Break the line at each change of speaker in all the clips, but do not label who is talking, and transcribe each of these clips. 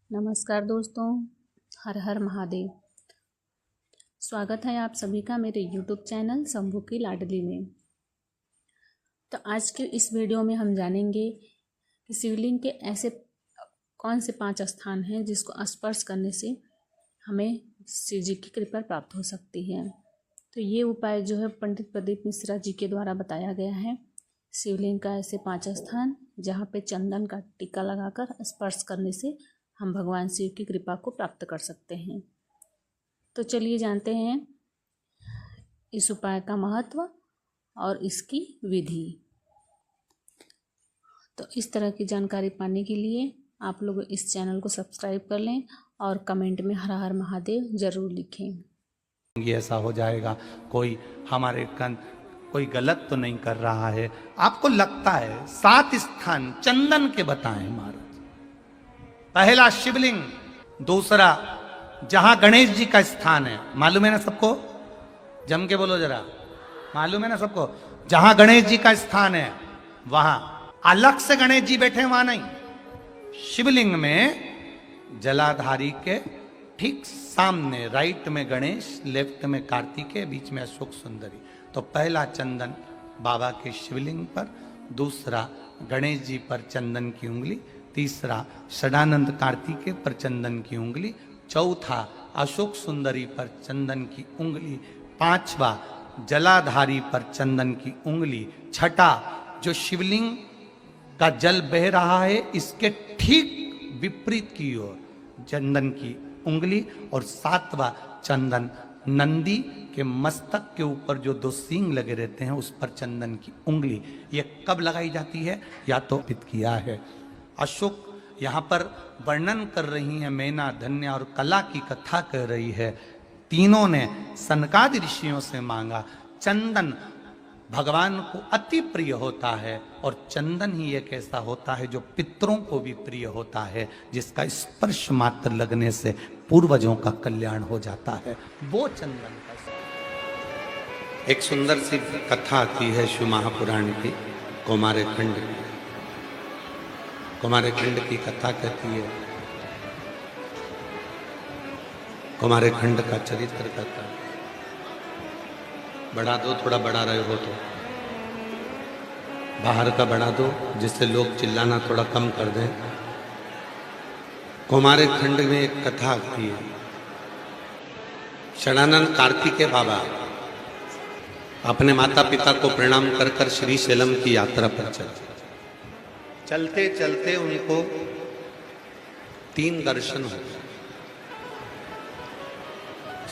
नमस्कार दोस्तों, हर हर महादेव। स्वागत है आप सभी का मेरे YouTube चैनल शंभू की लाडली में। तो आज के इस वीडियो में हम जानेंगे कि शिवलिंग के ऐसे कौन से 5 स्थान हैं जिसको स्पर्श करने से हमें शिव जी की कृपा प्राप्त हो सकती है। तो ये उपाय जो है पंडित प्रदीप मिश्रा जी के द्वारा बताया गया है। शिवलिंग का ऐसे 5 स्थान जहाँ पे चंदन का टीका लगाकर स्पर्श करने से हम भगवान शिव की कृपा को प्राप्त कर सकते हैं। तो चलिए जानते हैं इस उपाय का महत्व और इसकी विधि। तो इस तरह की जानकारी पाने के लिए आप लोग इस चैनल को सब्सक्राइब कर लें और कमेंट में हर हर महादेव जरूर लिखें।
ये ऐसा हो जाएगा, कोई हमारे कोई गलत तो नहीं कर रहा है। आपको लगता है 7 स्थान चंदन के बताएं महाराज। पहला शिवलिंग, दूसरा जहां गणेश जी का स्थान है, मालूम है ना सबको? जम के बोलो जरा, मालूम है ना सबको? जहां गणेश जी का स्थान है वहां अलग से गणेश जी बैठे, वहां नहीं। शिवलिंग में जलाधारी के ठीक सामने राइट में गणेश, लेफ्ट में कार्तिकेय, बीच में अशोक सुंदरी। तो पहला चंदन बाबा के शिवलिंग पर, दूसरा गणेश जी पर चंदन की उंगली, तीसरा षडानंद कार्तिकेय पर चंदन की उंगली, चौथा अशोक सुंदरी पर चंदन की उंगली, पांचवा जलाधारी पर चंदन की उंगली, छठा जो शिवलिंग का जल बह रहा है इसके ठीक विपरीत की ओर चंदन की उंगली, और सातवां चंदन नंदी के मस्तक के ऊपर जो 2 सींग लगे रहते हैं उस पर चंदन की उंगली। ये कब लगाई जाती है? या तो पित किया है। अशोक यहाँ पर वर्णन कर रही है, मैना, धन्य और कला की कथा कह रही है। तीनों ने सनकादि ऋषियों से मांगा। चंदन भगवान को अति प्रिय होता है और चंदन ही एक ऐसा होता है जो पितरों को भी प्रिय होता है, जिसका स्पर्श मात्र लगने से पूर्वजों का कल्याण हो जाता है, वो चंदन का। एक सुंदर सी कथा आती है शिव महापुराण की, कौमार खंड की। कौमार खंड की कथा कहती है, कौमार खंड का चरित्र कहता है। बढ़ा दो, थोड़ा बढ़ा रहे हो तो बाहर का बढ़ा दो, जिससे लोग चिल्लाना थोड़ा कम कर दें। कौमार खंड में एक कथा आती है। षडानंद कार्तिकेय बाबा अपने माता पिता को प्रणाम कर कर श्री शैलम की यात्रा पर चलते चलते उनको 3 दर्शन हो।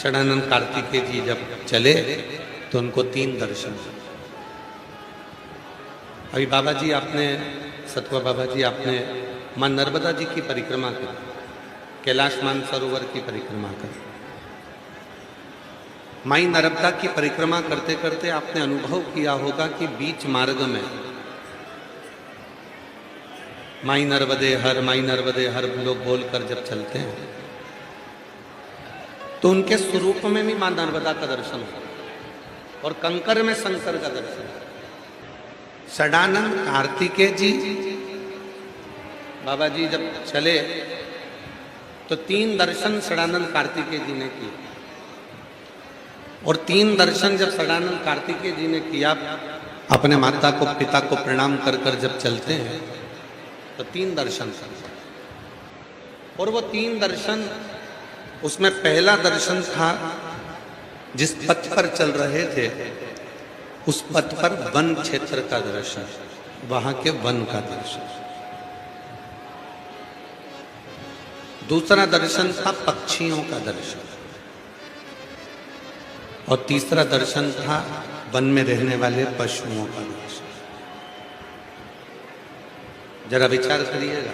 षडानंद कार्तिकेय जी जब चले तो उनको 3 दर्शन। अभी बाबा जी आपने, सतवा बाबा जी आपने मां नर्मदा जी की परिक्रमा की, कैलाश मानसरोवर की परिक्रमा की। माई नर्मदा की परिक्रमा करते करते आपने अनुभव किया होगा कि बीच मार्ग में माई नर्मदे हर लोग बोलकर जब चलते हैं तो उनके स्वरूप में भी मां नर्मदा का दर्शन हो और कंकर में शंकर का दर्शन। षडानंद कार्तिकेय जी बाबा जी जब चले तो 3 दर्शन षडानंद कार्तिकेय जी ने किए, और 3 दर्शन जब षडानंद कार्तिकेय जी ने किया, अपने माता को पिता को प्रणाम कर कर जब चलते हैं तो 3 दर्शन। और वो 3 दर्शन, उसमें पहला दर्शन था जिस पथ पर चल रहे थे उस पथ पर वन क्षेत्र का दर्शन, वहां के वन का दर्शन। दूसरा दर्शन था पक्षियों का दर्शन, और तीसरा दर्शन था वन में रहने वाले पशुओं का दर्शन। जरा विचार करिएगा।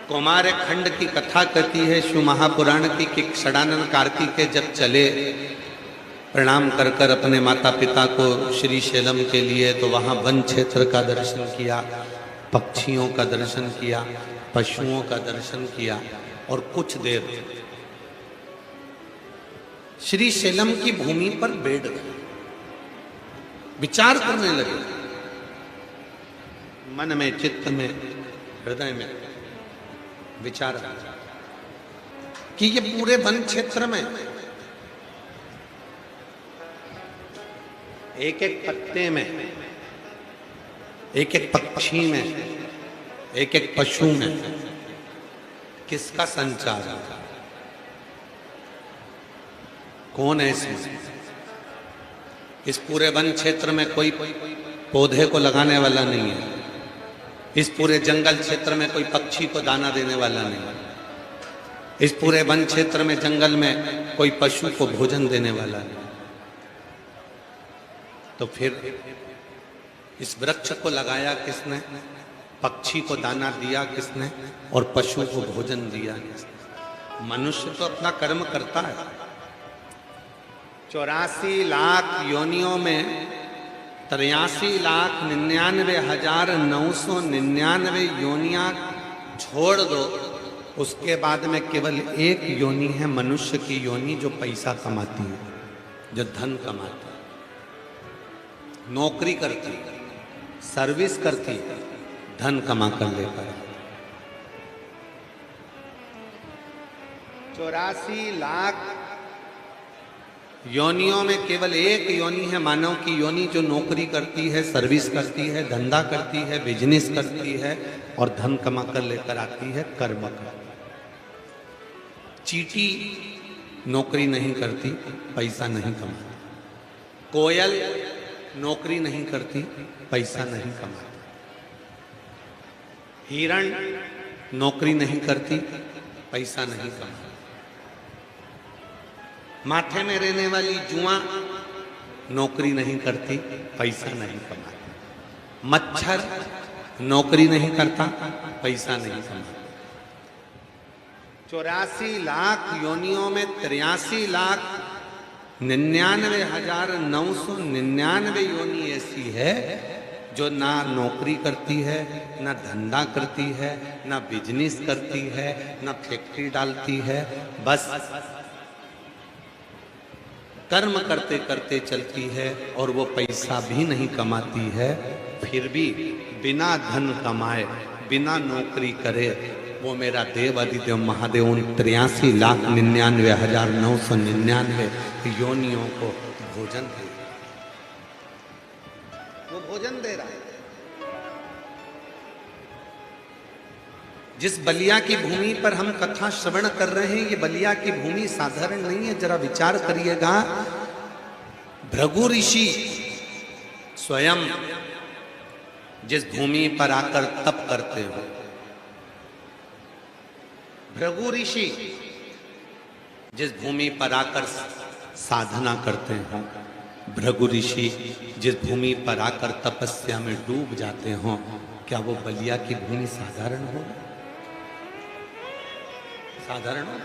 कौमार खंड की कथा कहती है शिव महापुराण की कि षडानंद कार्तिकेय जब चले प्रणाम कर कर अपने माता पिता को श्री शैलम के लिए, तो वहां वन क्षेत्र का दर्शन किया, पक्षियों का दर्शन किया, पशुओं का दर्शन किया, और कुछ देर श्री शैलम की भूमि पर बैठ गए, विचार करने लगे। मन में चित्त में हृदय में विचार कि ये पूरे वन क्षेत्र में एक एक पत्ते में, एक एक पक्षी में, एक एक पशु में किसका संचार है? कौन है इसमें? इस पूरे वन क्षेत्र में कोई पौधे को लगाने वाला नहीं है। इस पूरे जंगल क्षेत्र में कोई पक्षी को दाना देने वाला नहीं है। इस पूरे वन क्षेत्र में, जंगल में कोई पशु को भोजन देने वाला नहीं। तो फिर इस वृक्ष को लगाया किसने? पक्षी को दाना दिया किसने? और पशु को भोजन दिया किसने? मनुष्य तो अपना कर्म करता है। 84 लाख योनियों में 83,99,999 योनियां छोड़ दो, उसके बाद में केवल एक योनि है मनुष्य की योनि, जो पैसा कमाती है, जो धन कमाती है, नौकरी करती है, सर्विस करती है, धन कमा कर लेकर। 84 लाख योनियों में केवल एक योनि है मानव की योनि, जो नौकरी करती है, सर्विस करती है, धंधा करती है, बिजनेस करती है और धन कमा कर लेकर आती है, कर्म कर। चींटी नौकरी नहीं करती, पैसा नहीं कमाती। कोयल नौकरी नहीं करती, पैसा नहीं कमाती। हिरण नौकरी नहीं करती, पैसा नहीं कमाती। माथे में रहने वाली जुआ नौकरी नहीं करती, पैसा नहीं कमाती। मच्छर नौकरी नहीं करता, पैसा नहीं कमाता। 84 लाख योनियों में 83,99,999 योनि ऐसी है जो ना नौकरी करती है, ना धंधा करती है, ना बिजनेस करती है, ना फैक्ट्री डालती है, बस कर्म करते करते चलती है और वो पैसा भी नहीं कमाती है। फिर भी बिना धन कमाए, बिना नौकरी करे, वो मेरा देव अधिदेव महादेव उन 83,99,999 योनियों को भोजन दे, वो भोजन दे रहा है। जिस बलिया की भूमि पर हम कथा श्रवण कर रहे हैं, ये बलिया की भूमि साधारण नहीं है। जरा विचार करिएगा, भृगु ऋषि स्वयं जिस भूमि पर आकर तप करते हो, भृगु ऋषि जिस भूमि पर आकर साधना करते हो, भृगु ऋषि जिस भूमि पर आकर तपस्या में डूब जाते हो, क्या वो बलिया की भूमि साधारण हो? साधारण हो?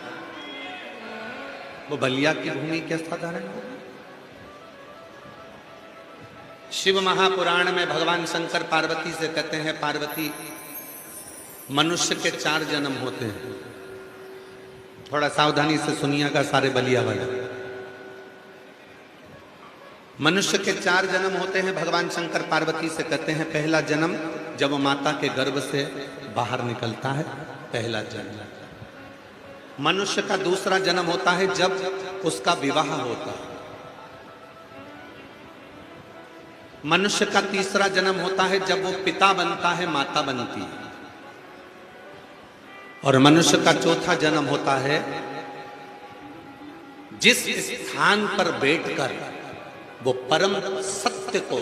वो बलिया की भूमि क्या साधारण हो? शिव महापुराण में भगवान शंकर पार्वती से कहते हैं, पार्वती मनुष्य के 4 जन्म होते हैं। थोड़ा सावधानी से सुनिएगा सारे बलिया वाले। मनुष्य के 4 जन्म होते हैं। भगवान शंकर पार्वती से कहते हैं, पहला जन्म जब माता के गर्भ से बाहर निकलता है, पहला जन्म। मनुष्य का दूसरा जन्म होता है जब उसका विवाह होता है। मनुष्य का तीसरा जन्म होता है जब वो पिता बनता है, माता बनती है। और मनुष्य का चौथा जन्म होता है जिस स्थान पर बैठकर वो परम सत्य को,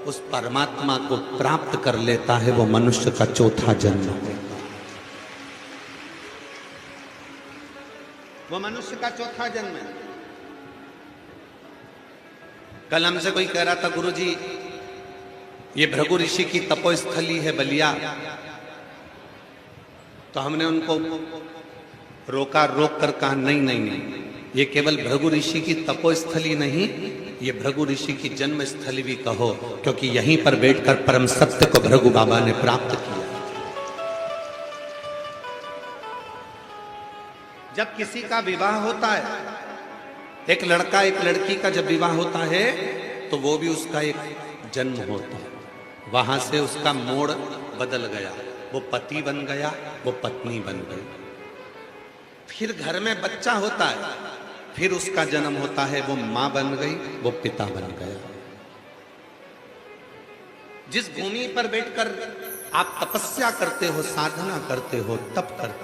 उस परमात्मा को प्राप्त कर लेता है, वो मनुष्य का चौथा जन्म है। वो मनुष्य का चौथा जन्म है। कल हमसे कोई कह रहा था, गुरुजी ये भृगु ऋषि की तपोस्थली है बलिया। तो हमने उनको रोक कर कहा, नहीं नहीं नहीं, ये केवल भृगु ऋषि की तपोस्थली नहीं, ये भृगु ऋषि की जन्म स्थली भी कहो, क्योंकि यहीं पर बैठकर परम सत्य को भृगु बाबा ने प्राप्त किया। जब किसी का विवाह होता है, एक लड़का एक लड़की का जब विवाह होता है, तो वो भी उसका एक जन्म होता है। वहां से उसका मोड़ बदल गया। वो पति बन गया, वो पत्नी बन गई। फिर घर में बच्चा होता है, फिर उसका जन्म होता है, वो मां बन गई, वो पिता बन गया। जिस भूमि पर बैठकर आप तपस्या करते हो, साधना करते हो, तप करते हो,